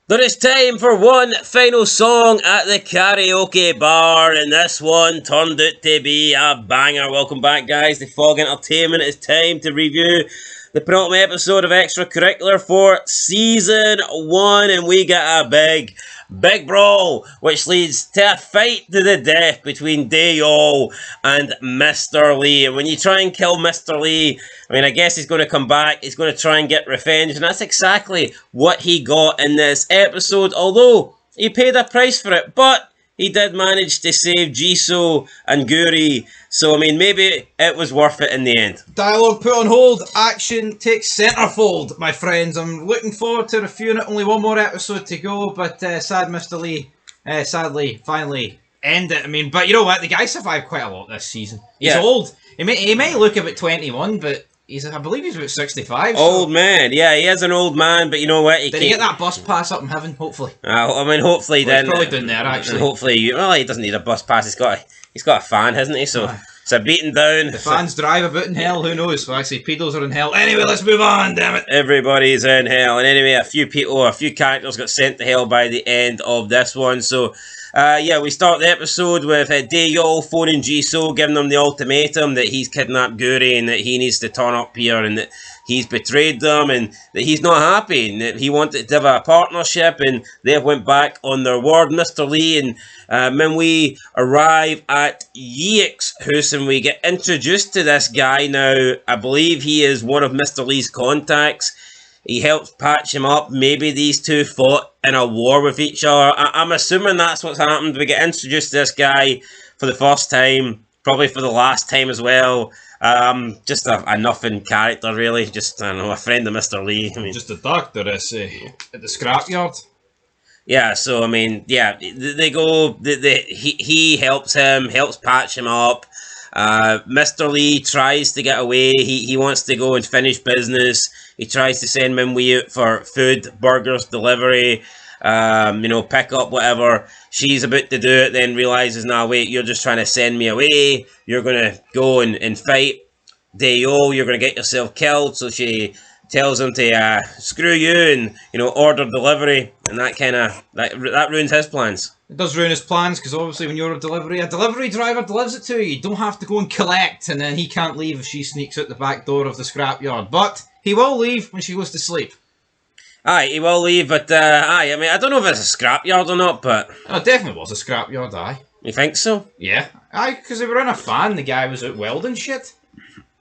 There is time for one final song at the karaoke bar, and this one turned out to be a banger. Welcome back, guys, to Fog Entertainment. It's time to review the penultimate episode of Extracurricular for Season 1, and we get a big brawl, which leads to a fight to the death between Daeyeol and Mr. Lee. And when you try and kill Mr. Lee, I mean, I guess he's going to come back, he's going to try and get revenge, and that's exactly what he got in this episode, although he paid a price for it, but he did manage to save Jisoo and Gyuri, so I mean, maybe it was worth it in the end. Dialogue put on hold, action takes centrefold, my friends. I'm looking forward to reviewing it, only one more episode to go, but sad Mr. Lee, sadly, finally end it. I mean, but you know what, the guy survived quite a lot this season. He's old, he may look about 21, but I believe he's about 65. Old man, yeah, he is an old man, but you know what? Did he get that bus pass up in heaven? Hopefully. I mean, hopefully he didn't. He's probably down there, actually. And hopefully, he doesn't need a bus pass. He's got a fan, hasn't he? So it's a beating down. The fans drive about in hell. Who knows? Well, actually, pedos are in hell. Anyway, let's move on. Damn it. Everybody's in hell, and anyway, a few characters got sent to hell by the end of this one. So. We start the episode with Daeyeol phoning Jisoo, giving them the ultimatum that he's kidnapped Gyuri and that he needs to turn up here and that he's betrayed them and that he's not happy and that he wanted to have a partnership, and they went back on their word. Mr. Lee and when we arrive at JU-HYUN and we get introduced to this guy now. I believe he is one of Mr. Lee's contacts. He helps patch him up. Maybe these two fought in a war with each other. I'm assuming that's what's happened. We get introduced to this guy for the first time, probably for the last time as well. Just a nothing character, really. Just, I don't know, a friend of Mr. Lee. I mean, just a doctor, at the scrapyard. Yeah, so, I mean, yeah, they go, he helps him, helps patch him up. Mr. Lee tries to get away. He wants to go and finish business. He tries to send Minwee out for food, burgers, delivery, pick up whatever. She's about to do it, then realizes, nah, wait, you're just trying to send me away. You're going to go and fight Daeyeol. You're going to get yourself killed. So she tells him to screw you and, order delivery. And that ruins his plans. It does ruin his plans, because obviously when you're a delivery driver delivers it to you. You don't have to go and collect, and then he can't leave if she sneaks out the back door of the scrapyard. But he will leave when she goes to sleep. Aye, he will leave, but I mean, I don't know if it's a scrapyard or not, but... Oh, it definitely was a scrapyard, aye. You think so? Yeah. Aye, because they were in a fan, the guy was out welding shit.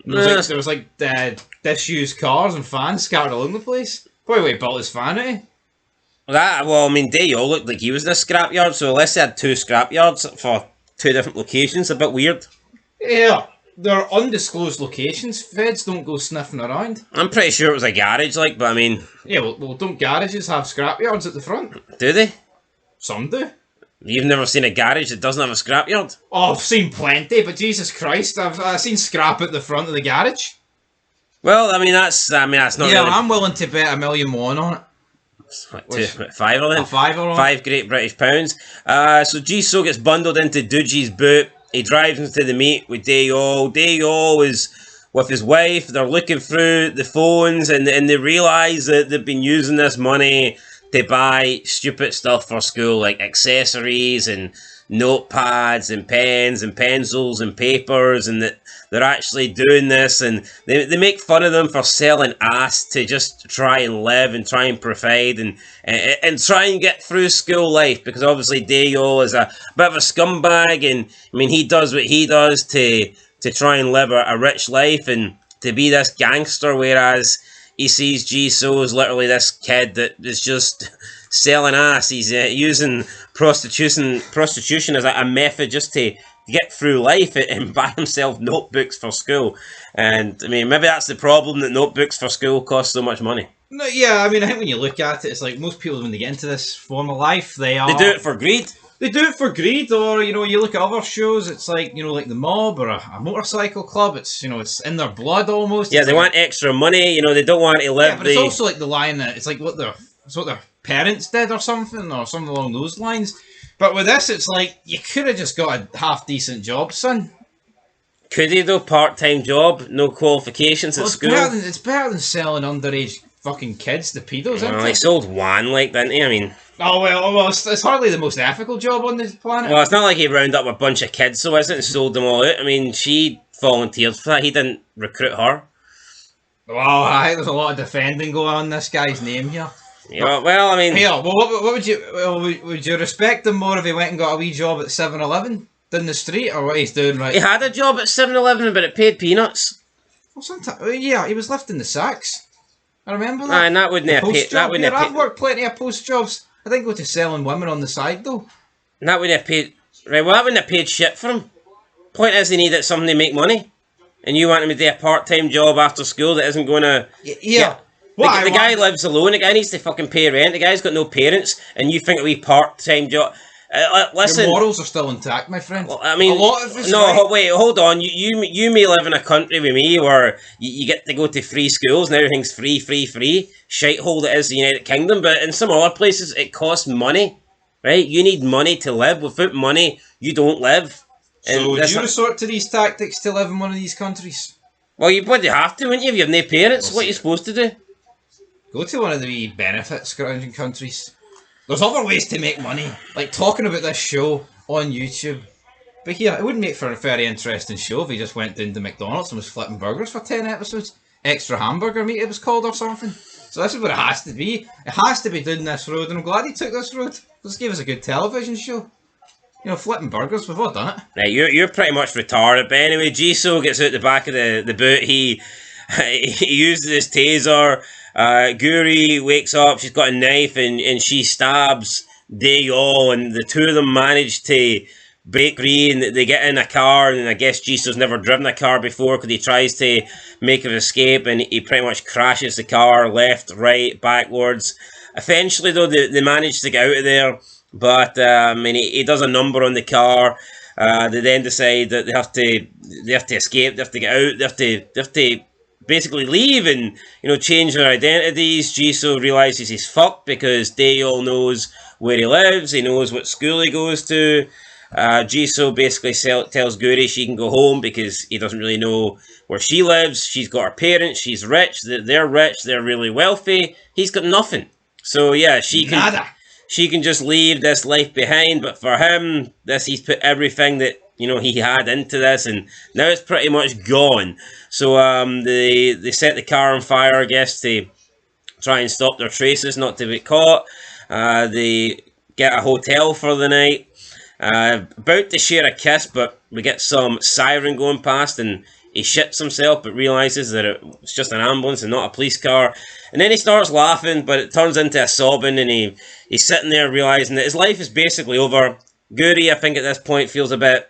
There was disused cars and fans scattered along the place. Probably where he built his fan, eh? I mean, Daeyeol looked like he was in a scrapyard, so unless they had two scrapyards for two different locations, a bit weird. Yeah, they're undisclosed locations. Feds don't go sniffing around. I'm pretty sure it was a garage, but I mean... Yeah, well, don't garages have scrapyards at the front? Do they? Some do. You've never seen a garage that doesn't have a scrapyard? Oh, I've seen plenty, but Jesus Christ, I've seen scrap at the front of the garage. Well, I mean, that's not really... Yeah, I'm willing to bet $1 million on it. Fiver then? A fiver on £5 Great British pounds. So Jisoo gets bundled into Dooji's boot. He drives into the meet with Daeyeol. Daeyeol is with his wife. They're looking through the phones and they realise that they've been using this money to buy stupid stuff for school, like accessories and notepads and pens and pencils and papers, and that they're actually doing this, and they make fun of them for selling ass to just try and live and try and provide and try and get through school life, because obviously Daeyeol is a bit of a scumbag, and I mean, he does what he does to try and live a rich life and to be this gangster, whereas he sees Jisoo as literally this kid that is just selling ass. He's using prostitution as a method just to get through life and buy himself notebooks for school. And I mean, maybe that's the problem, that notebooks for school cost so much money. No, yeah, I mean, I think when you look at it, it's like most people, when they get into this form of life, they do it for greed. They do it for greed, or, you look at other shows, it's like, like The Mob or a motorcycle club, it's, it's in their blood almost. Yeah, it's they want extra money, they don't want to live. Yeah, but it's also like the line that it's like what their parents did or something along those lines. But with this, it's like, you could have just got a half-decent job, son. Could he, though? Part-time job, no qualifications at school? It's better than selling underage fucking kids, the pedos, Well, isn't he it? sold one, like, didn't he? I mean, Oh, well, it's hardly the most ethical job on this planet. well, it's not like he rounded up a bunch of kids, so is it, and sold them all out. I mean, she volunteered for that. He didn't recruit her. Well, I think there's a lot of defending going on this guy's name here. Yeah, well, I mean, Here, well, what would you... Well, would you respect him more if he went and got a wee job at 7-Eleven down the street, or what he's doing right? he had a job at 7-Eleven, but it paid peanuts. Well, sometimes, yeah, he was lifting the sacks. I remember that. And that wouldn't have Post paid. job. That wouldn't Here, have I've paid. worked plenty of post jobs. I didn't go to selling women on the side, though. That wouldn't have paid. Right, well, that wouldn't have paid shit for him. Point is, he needed something to make money, and you want him to do a part-time job after school that isn't going to. Yeah. The guy lives alone. The guy needs to fucking pay rent. The guy's got no parents, and you think a wee part-time job. Listen, your morals are still intact, my friend. well, I mean, a lot of us. no, right? wait, hold on. You may live in a country with me where you get to go to free schools and everything's free. Shithole that is the United Kingdom, but in some other places it costs money, right? You need money to live. Without money, you don't live. So, do you resort to these tactics to live in one of these countries? Well, you bloody have to, wouldn't you? If you have no parents, what are you supposed to do? Go to one of the wee benefit scrounging countries. There's other ways to make money, like talking about this show on YouTube. But here, it wouldn't make for a very interesting show if he just went down to McDonald's and was flipping burgers for 10 episodes. Extra hamburger meat it was called or something. So this is what it has to be. It has to be down this road, and I'm glad he took this road. This gave us a good television show. You know, flipping burgers, we've all done it. Now, you're pretty much retarded, but anyway, Jisoo gets out the back of the boot. He uses his taser. Gyuri wakes up, she's got a knife, and she stabs Daeyeol, and the two of them manage to break free, and they get in a car, and I guess Jisoo's never driven a car before because he tries to make an escape, and he pretty much crashes the car left, right, backwards. Eventually, though, they manage to get out of there, but he does a number on the car. They then decide that they have to escape, they have to get out, they have to basically leave and change their identities. Jisoo realizes he's fucked because Daeyeol knows where he lives, he knows what school he goes to. Jisoo basically tells Gyuri she can go home because he doesn't really know where she lives. She's got her parents, she's rich, they're rich, they're really wealthy. He's got nothing. So yeah, she can just leave this life behind, but for him, he's put everything that he had into this, and now it's pretty much gone. So they set the car on fire, I guess, to try and stop their traces, not to be caught. They get a hotel for the night. About to share a kiss, but we get some siren going past, and he shits himself, but realizes that it's just an ambulance and not a police car. And then he starts laughing, but it turns into a sobbing, and he's sitting there realizing that his life is basically over. Gyuri, I think, at this point feels a bit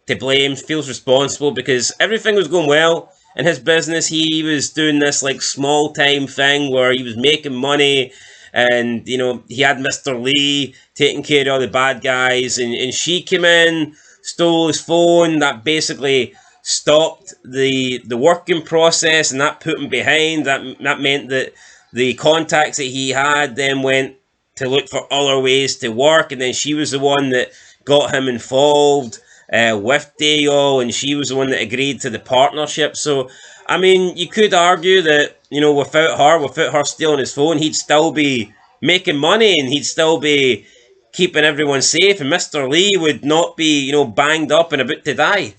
to blame, feels responsible because everything was going well in his business. He was doing this like small time thing where he was making money, and he had Mr. Lee taking care of all the bad guys, and she came in, stole his phone. That basically stopped the working process, and that put him behind. That meant that the contacts that he had then went to look for other ways to work, and then she was the one that got him involved with Daeyeol, and she was the one that agreed to the partnership. So, I mean, you could argue that, without her stealing his phone, he'd still be making money, and he'd still be keeping everyone safe, and Mr. Lee would not be, banged up and about to die.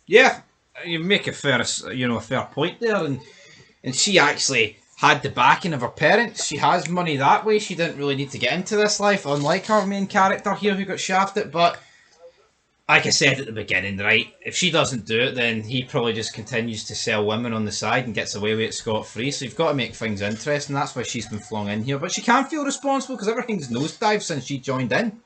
Yeah, you make a fair point there, and she actually had the backing of her parents. She has money that way. She didn't really need to get into this life, unlike our main character here who got shafted. But like I said at the beginning, right, if she doesn't do it, then he probably just continues to sell women on the side and gets away with it scot-free. So you've got to make things interesting. That's why she's been flung in here. But she can feel responsible because everything's nosedived since she joined in.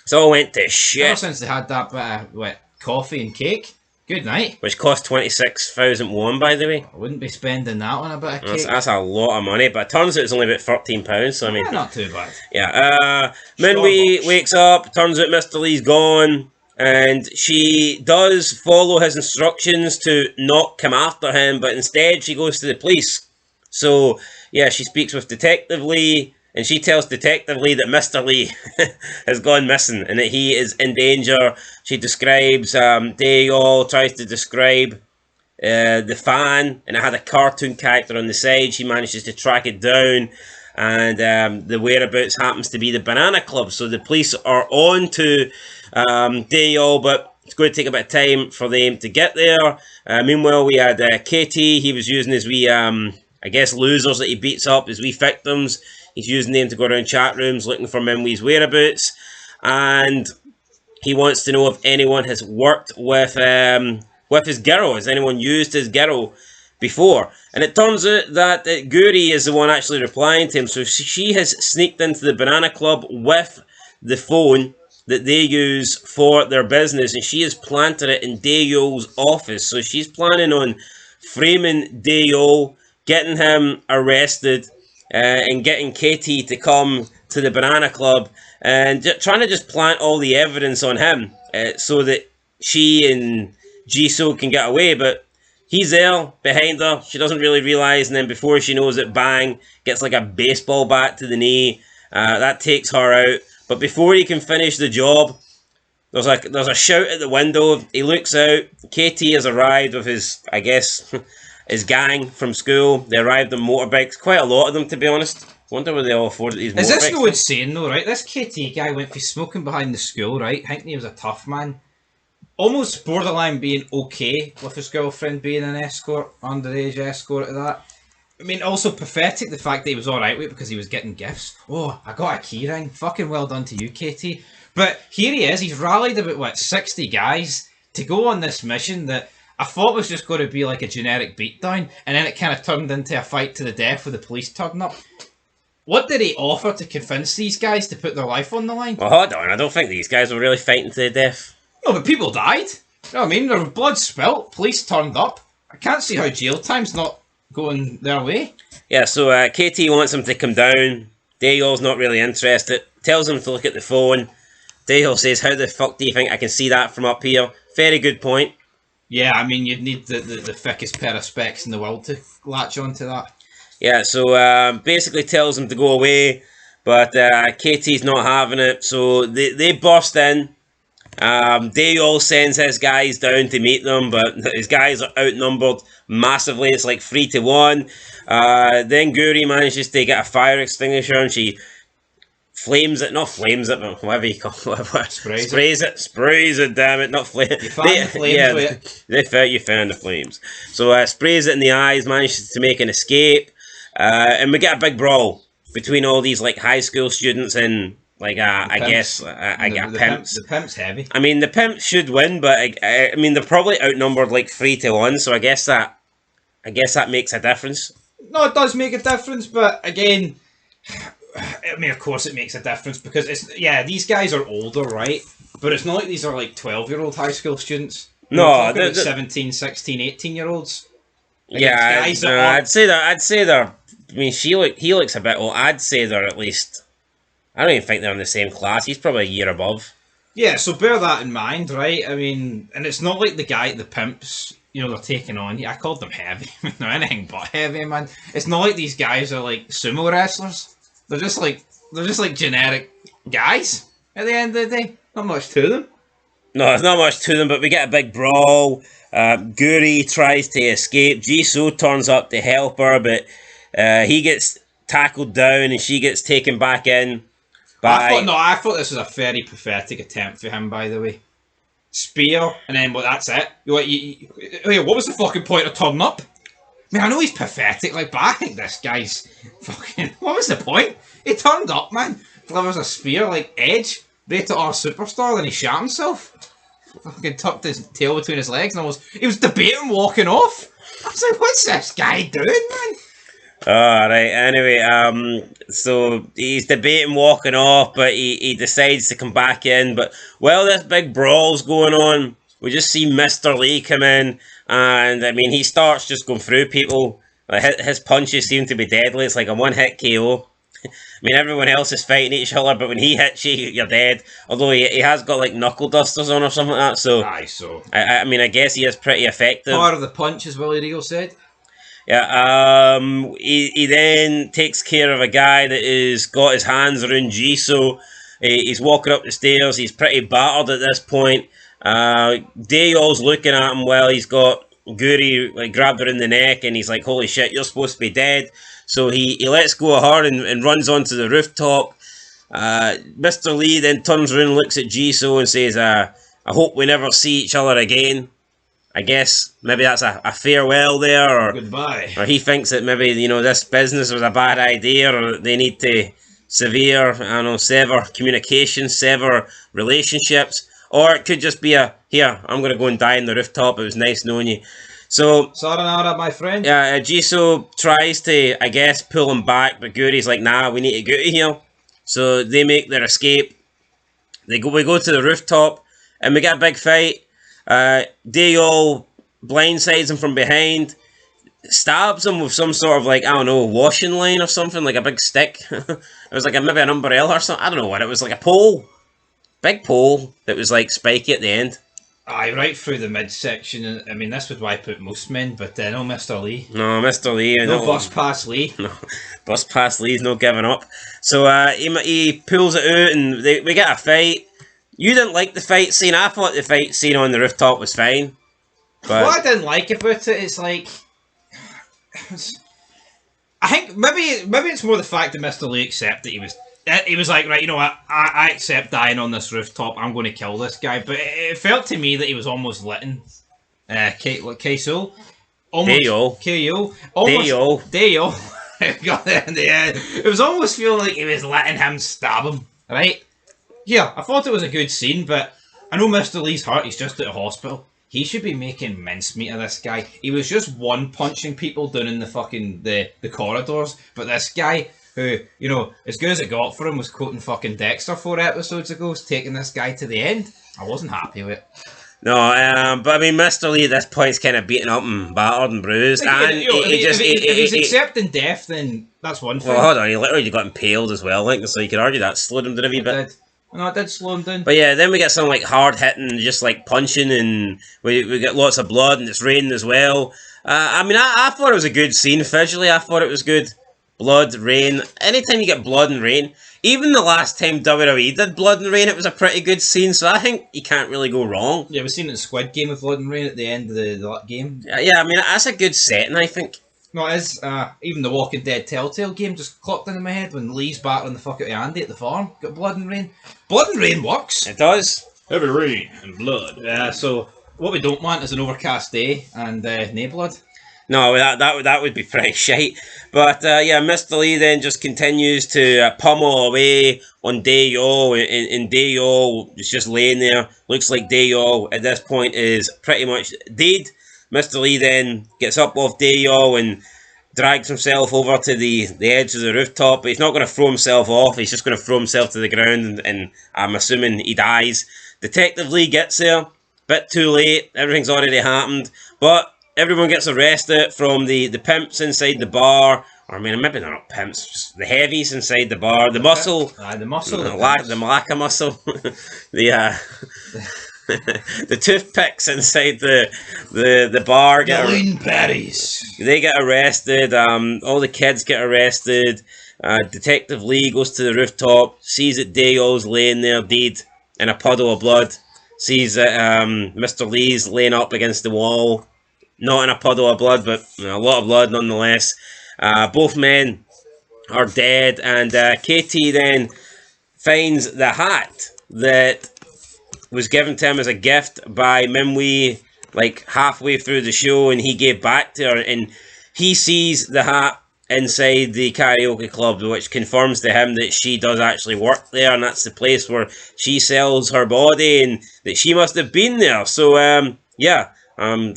It's all went to shit. Ever since they had that bit of coffee and cake. Good night. Which cost 26,000 won, by the way. I wouldn't be spending that on a bit of cake. That's a lot of money, but it turns out it's only about £13, so I mean... Yeah, not too bad. Yeah, Minwee wakes up, turns out Mr. Lee's gone, and she does follow his instructions to not come after him, but instead she goes to the police. So, yeah, she speaks with Detective Lee, and she tells Detective Lee that Mr. Lee has gone missing and that he is in danger. She describes Daeyeol, tries to describe the fan, and it had a cartoon character on the side. She manages to track it down, and the whereabouts happens to be the Banana Club. So the police are on to Daeyeol, but it's going to take a bit of time for them to get there. Meanwhile, we had Kitae. He was using his wee, I guess, losers that he beats up, his wee victims. He's using them to go around chat rooms looking for Minwee's whereabouts. And he wants to know if anyone has worked with his girl. Has anyone used his girl before? And it turns out that Gyuri is the one actually replying to him. So she has sneaked into the Banana Club with the phone that they use for their business, and she has planted it in Daeyeol's office. So she's planning on framing Daeyeol, getting him arrested, and getting Kitae to come to the Banana Club, and trying to just plant all the evidence on him, so that she and Jisoo can get away. But he's there behind her. She doesn't really realise, and then before she knows it, bang, gets like a baseball bat to the knee. That takes her out. But before he can finish the job, there's a shout at the window. He looks out. Kitae has arrived with his, I guess, his gang from school. They arrived on motorbikes. Quite a lot of them, to be honest. Wonder where they all afforded these motorbikes. Is this no insane though, right? This Kitae guy went for smoking behind the school, right? Thinking he was a tough man. Almost borderline being okay with his girlfriend being an escort, underage escort at that. I mean, also pathetic the fact that he was alright with it because he was getting gifts. Oh, I got a keyring. Fucking well done to you, Kitae. But here he is. He's rallied about, 60 guys to go on this mission that I thought was just going to be like a generic beatdown, and then it kind of turned into a fight to the death with the police turning up. What did he offer to convince these guys to put their life on the line? Well, hold on. I don't think these guys were really fighting to the death. No, but people died. You know what I mean? There was blood spilt. Police turned up. I can't see how jail time's not going their way. Yeah, so Kitae wants him to come down. Daeyeol's not really interested. Tells him to look at the phone. Daeyeol says, how the fuck do you think I can see that from up here? Very good point. Yeah, I mean, you'd need the thickest pair of specs in the world to latch onto that. Yeah, so basically tells him to go away, but Kitae's not having it, so they burst in. Daeyeol sends his guys down to meet them, but his guys are outnumbered massively. It's like 3-1. Then Gyuri manages to get a fire extinguisher, and she flames it, not flames it, but whatever you call it. Sprays it, damn it, not flames. You found the flames with it. You found the flames. So sprays it in the eyes, manages to make an escape, and we get a big brawl between all these like high school students and like I guess pimps. The pimp's heavy. I mean, the pimps should win, but I mean they're probably outnumbered like 3-1. So I guess that makes a difference. No, it does make a difference, but again, I mean, of course it makes a difference because these guys are older, right? But it's not like these are like 12-year-old high school students. No, they're 17, 16, 18-year-olds. Yeah, I'd say they're. I mean, he looks a bit old. I'd say they're at least. I don't even think they're in the same class. He's probably a year above. Yeah, so bear that in mind, right? I mean, and it's not like the pimps, they're taking on. I called them heavy. No, anything but heavy, man. It's not like these guys are like sumo wrestlers. They're just like generic guys. At the end of the day, not much to them. No, there's not much to them, but we get a big brawl. Gyuri tries to escape. Jisoo turns up to help her, but he gets tackled down and she gets taken back in. I thought this was a very pathetic attempt for him, by the way. Spear, and then that's it. What was the fucking point of turning up? I mean, I know he's pathetic, but I think this guy's fucking... What was the point? He turned up, man. Delivers a spear like Edge, rated R superstar, then he shot himself. Fucking tucked his tail between his legs and he was debating walking off. I was like, what's this guy doing, man? Alright, anyway, so he's debating walking off, but he decides to come back in. But while this big brawl's going on, we just see Mr. Lee come in, and I mean, he starts just going through people. His punches seem to be deadly. It's like a one-hit KO. I mean, everyone else is fighting each other, but when he hits you, you're dead. Although he has got like knuckle dusters on or something like that, so... I mean, I guess he is pretty effective. Part of the punch, as Willie Regal said. Yeah, he then takes care of a guy that is got his hands around Jisoo. He's walking up the stairs. He's pretty battered at this point. Daeyeol's looking at him while he's got Gyuri like grabbed her in the neck, and he's like, "Holy shit, you're supposed to be dead." So he lets go of her and runs onto the rooftop. Mr. Lee then turns around, looks at Jisoo, and says, "I hope we never see each other again." I guess maybe that's a farewell there, or goodbye. Or he thinks that maybe, this business was a bad idea, or they need to sever communication, sever relationships, or it could just be here, I'm going to go and die on the rooftop, it was nice knowing you. So, sayonara, my friend. Yeah, Jisoo tries to, I guess, pull him back, but Gyuri's like, nah, we need to get out of here. So they make their escape. We go to the rooftop, and we get a big fight. Daeyeol blindsides him from behind, stabs him with some sort of washing line or something, like a big stick. It was like maybe an umbrella or something. I don't know what it was, like a pole, big pole that was like spiky at the end. Aye, right through the midsection. I mean, this would wipe out most men, but no Mr. Lee. No, Mr. Lee. No bus pass Lee. No, bus pass Lee's no giving up. So he pulls it out, and we get a fight. You didn't like the fight scene. I thought the fight scene on the rooftop was fine. But what I didn't like about it is I think maybe it's more the fact that Mr. Lee accepted he was like, right, you know what, I accept dying on this rooftop, I'm going to kill this guy. But it felt to me that he was almost letting Daeyeol. Got there in the end. It was almost feeling like he was letting him stab him, right? Yeah, I thought it was a good scene, but I know Mr. Lee's hurt, he's just at the hospital. He should be making mincemeat of this guy. He was just one-punching people down in the fucking the corridors, but this guy, who, as good as it got for him, was quoting fucking Dexter 4 episodes ago, is taking this guy to the end. I wasn't happy with it. No, but I mean, Mr. Lee at this point is kind of beaten up and battered and bruised. If he's accepting death, then that's one thing. Well, hold on, he literally got impaled as well, so you could argue that slowed him down a wee bit. No, it did slow him down. But yeah, then we get some hard hitting, just punching, and we get lots of blood, and it's raining as well. I thought it was a good scene visually. I thought it was good. Blood, rain. Anytime you get blood and rain, even the last time WWE did blood and rain, it was a pretty good scene. So I think you can't really go wrong. Yeah, we've seen it in Squid Game with blood and rain at the end of that game. Yeah, that's a good setting, I think. No, it is. Even the Walking Dead Telltale game just clocked into my head when Lee's battling the fuck out of Andy at the farm. Got blood and rain. Blood and rain works. It does. Heavy rain and blood. So what we don't want is an overcast day and no blood. No, that would be pretty shite. But Mr. Lee then just continues to pummel away on Daeyeol, and Daeyeol is just laying there. Looks like Daeyeol at this point is pretty much dead. Mr. Lee then gets up off Daeyeol and drags himself over to the edge of the rooftop. But he's not going to throw himself off. He's just going to throw himself to the ground, and I'm assuming he dies. Detective Lee gets there. Bit too late. Everything's already happened. But everyone gets arrested, from the pimps inside the bar. Or, maybe they're not pimps, just the heavies inside the bar. The muscle. The muscle. The Malacca muscle. The toothpicks inside the bar get lean patties. They get arrested. All the kids get arrested. Detective Lee goes to the rooftop, sees that Daeyeol's laying there dead in a puddle of blood. Sees that Mr. Lee's laying up against the wall, not in a puddle of blood, but a lot of blood nonetheless. Both men are dead, and Kitae then finds the hat that was given to him as a gift by Minwee halfway through the show, and he gave back to her, and he sees the hat inside the karaoke club, which confirms to him that she does actually work there, and that's the place where she sells her body, and that she must have been there. So I'm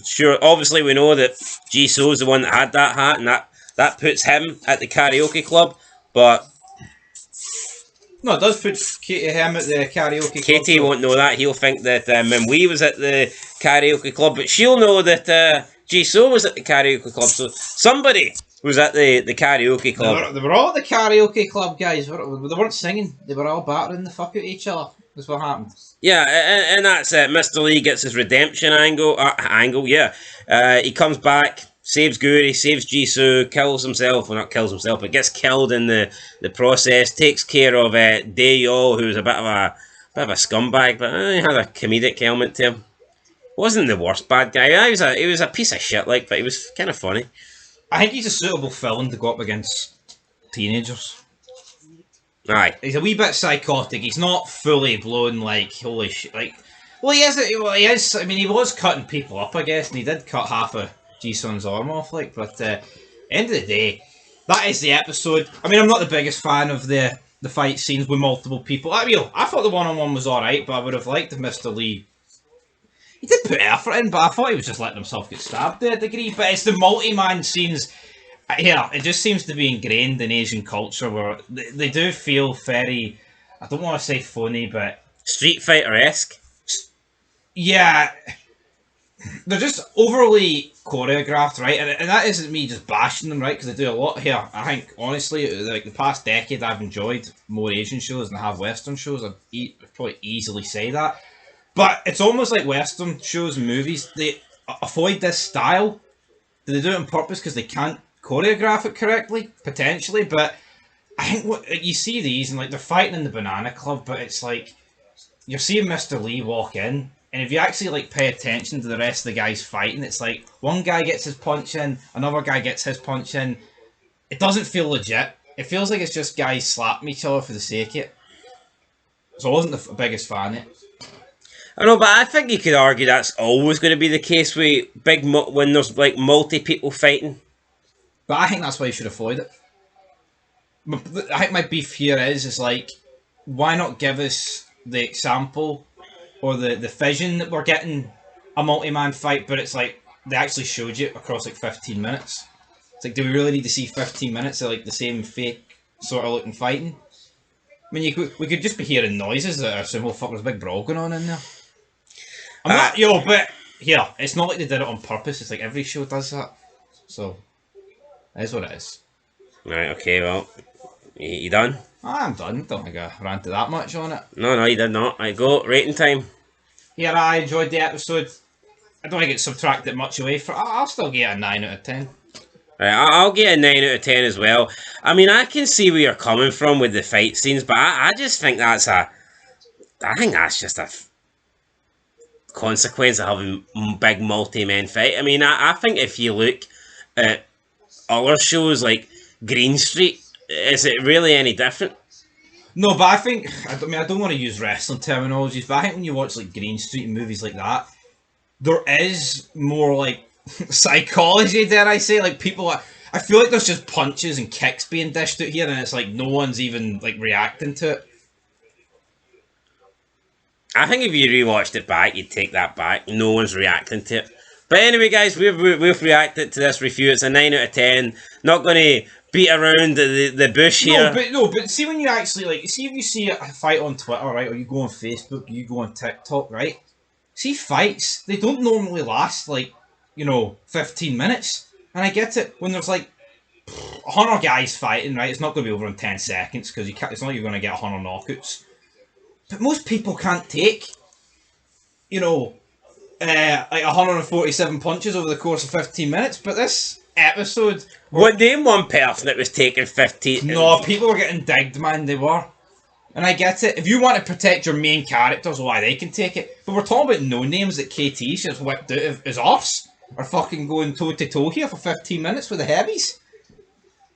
sure, obviously we know that Jisoo's the one that had that hat, and that puts him at the karaoke club, but no, it does put him at the karaoke club. Kitae won't know that. He'll think that Minwee was at the karaoke club, but she'll know that Jisoo was at the karaoke club. So somebody was at the karaoke club. They were all at the karaoke club, guys. They weren't singing. They were all battering the fuck out of each other. That's what happened. Yeah, and that's it. Mr. Lee gets his redemption angle. He comes back, saves Gyuri, saves Jisoo, kills himself. Well, not kills himself, but gets killed in the process. Takes care of Daeyeol, who's a bit of a scumbag, but he had a comedic element to him. Wasn't the worst bad guy. He was a piece of shit, like, but he was kind of funny. I think he's a suitable villain to go up against teenagers. Aye. He's a wee bit psychotic. He's not fully blown, like, holy shit. Like, well, he is. Well, he is. I mean, he was cutting people up, I guess, and he did cut half of Jisoo's arm off, like. But end of the day, that is the episode. I mean, I'm not the biggest fan of the fight scenes with multiple people. I thought the one-on-one was all right, but I would have liked if Mr. Lee. He did put effort in, but I thought he was just letting himself get stabbed to a degree. But it's the multi-man scenes. Yeah, it just seems to be ingrained in Asian culture where they do feel very, I don't want to say funny, but... Street Fighter-esque. Yeah. They're just overly choreographed, right? And that isn't me just bashing them, right? Because they do a lot here. I think, honestly, like the past decade, I've enjoyed more Asian shows than I have Western shows. I'd probably easily say that. But it's almost like Western shows and movies. They avoid this style. Do they do it on purpose because they can't choreograph it correctly? Potentially. But I think what you see these and like they're fighting in the Banana Club, but it's like you're seeing Mr. Lee walk in, and if you actually like pay attention to the rest of the guys fighting, it's like one guy gets his punch in, another guy gets his punch in. It doesn't feel legit. It feels like it's just guys slapping each other for the sake of it. So I wasn't the biggest fan of it. I know, but I think you could argue that's always going to be the case with when there's like multi-people fighting. But I think that's why you should avoid it. I think my beef here is like, why not give us the example or the vision that we're getting a multi-man fight, but it's like they actually showed you across like 15 minutes. It's like, do we really need to see 15 minutes of like the same fake sort of looking fighting? I mean, we could just be hearing noises that are saying, well, fuck, there's a big brawl going on in there. I'm not, but here, it's not like they did it on purpose. It's like every show does that. So, it is what it is. Right, okay, well, you done? I'm done. Don't think I ranted that much on it. No, you did not. Right, go, rating time. Yeah, I enjoyed the episode. I don't think it subtracted much away from. I'll still give it a 9 out of 10. Right, I'll get a 9 out of 10 as well. I mean, I can see where you're coming from with the fight scenes, but I just think that's just a consequence of having big multi-men fight. I mean, I think if you look at other shows like Green Street, is it really any different? No, but I don't want to use wrestling terminologies, but I think when you watch like Green Street and movies like that, there is more like psychology, dare I say, like people I feel like there's just punches and kicks being dished out here and it's like no one's even like reacting to it. I think if you rewatched it back, you'd take that back. No one's reacting to it. But anyway, guys, we've reacted to this review. It's a 9 out of 10. Not going to beat around the bush here. But see when you actually like, see if you see a fight on Twitter, right, or you go on Facebook, you go on TikTok, right? See fights, they don't normally last like 15 minutes. And I get it when there's like 100 guys fighting, right? It's not going to be over in 10 seconds because it's not like you're going to get 100 knockouts. But most people can't take, like 147 punches over the course of 15 minutes. But this episode... Name one person that was taking 15... No, people were getting digged, man, they were. And I get it. If you want to protect your main characters, why, they can take it. But we're talking about no-names that KT just whipped out of his arse are fucking going toe-to-toe here for 15 minutes with the heavies.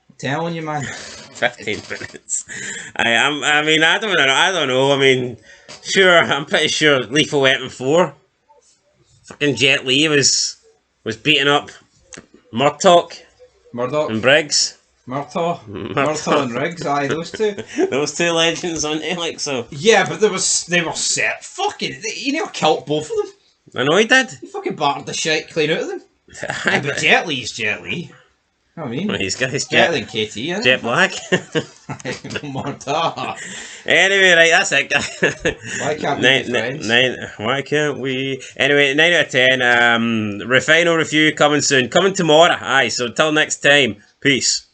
I'm telling you, man. 15 minutes. I mean, I don't know. I mean, sure, I'm pretty sure Lethal Weapon 4. Fucking Jet Li was beating up Murdoch and Briggs. Murtaugh and Riggs, aye, those two. Those two legends, aren't they? Like so. Yeah, but they were set. Fucking, he never killed both of them. I know he did. He fucking battered the shit clean out of them. Aye, but Jet Li's Jet Li. You know what I mean? Well, he's Jet Li and KT, isn't Jet Black. Murtaugh. Anyway, right, that's it, guys. Why can't we be friends? Why can't we? Anyway, 9 out of 10. Final review coming soon. Coming tomorrow. Aye, so until next time. Peace.